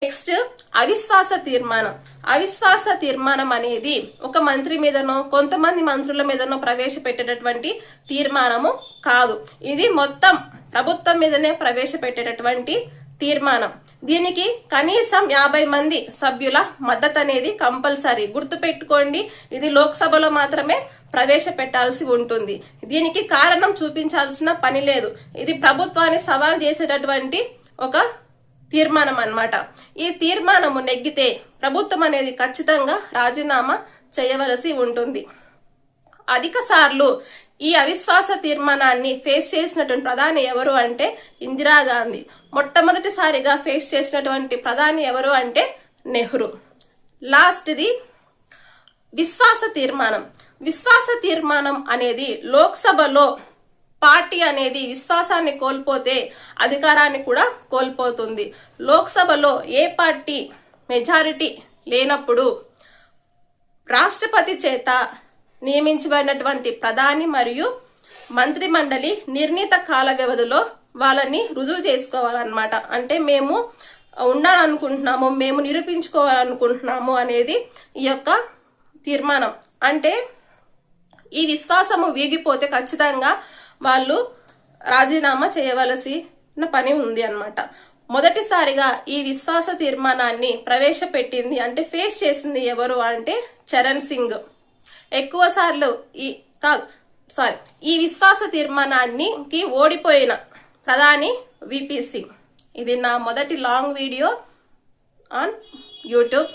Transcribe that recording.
Next అవిశ్వాస తీర్మానం. అవిశ్వాస తీర్మానం అనేది ఒక మంత్రి మీదనో కొంతమంది మంత్రుల మీదనో ప్రవేశపెట్టేటటువంటి తీర్మానము కాదు. ఇది మొత్తం ప్రభుత్వం మీదనే ప్రవేశపెట్టేటటువంటి తీర్మానం. దీనికి కనీసం 50 మంది సభ్యుల మద్దతు అనేది కంపల్సరీ. గుర్తుపెట్టుకోండి, ఇది లోక్సభలో మాత్రమే ప్రవేశపెట్టాల్సి ఉంటుంది. దీనికి కారణం చూపించాల్సిన పని లేదు. ఇది ప్రభుత్వాన్ని సవాల్ చేసేటటువంటి ఒక తీర్మానం అన్నమాట. ఈ తీర్మానము నెగ్గితే ప్రభుత్వం అనేది ఖచ్చితంగా రాజీనామా చేయవలసి ఉంటుంది. అధిక సార్లు ఈ అవిశ్వాస తీర్మానాన్ని ఫేస్ చేసినటువంటి ప్రధాని ఎవరు అంటే ఇందిరాగాంధీ. మొట్టమొదటిసారిగా ఫేస్ చేసినటువంటి ప్రధాని ఎవరు అంటే నెహ్రూ. లాస్ట్ది విశ్వాస తీర్మానం. విశ్వాస తీర్మానం అనేది లోక్సభలో పార్టీ అనేది విశ్వాసాన్ని కోల్పోతే అధికారాన్ని కూడా కోల్పోతుంది. లోక్సభలో ఏ పార్టీ మెజారిటీ లేనప్పుడు రాష్ట్రపతి చేత నియమించబడినటువంటి ప్రధాని మరియు మంత్రి మండలి నిర్ణీత కాల వ్యవధిలో వాళ్ళని రుజువు చేసుకోవాలన్నమాట. అంటే మేము ఉండాలనుకుంటున్నాము, మేము నిరూపించుకోవాలనుకుంటున్నాము అనేది ఈ యొక్క తీర్మానం. అంటే ఈ విశ్వాసము వీగిపోతే ఖచ్చితంగా వాళ్ళు రాజీనామా చేయవలసిన పని ఉంది అన్నమాట. మొదటిసారిగా ఈ విశ్వాస తీర్మానాన్ని ప్రవేశపెట్టింది అంటే ఫేస్ చేసింది ఎవరు అంటే చరణ్ సింగ్. ఎక్కువ సార్లు ఈ విశ్వాస తీర్మానానికి ఓడిపోయిన ప్రధాని విపి సింగ్. ఇది నా మొదటి లాంగ్ వీడియో ఆన్ యూట్యూబ్.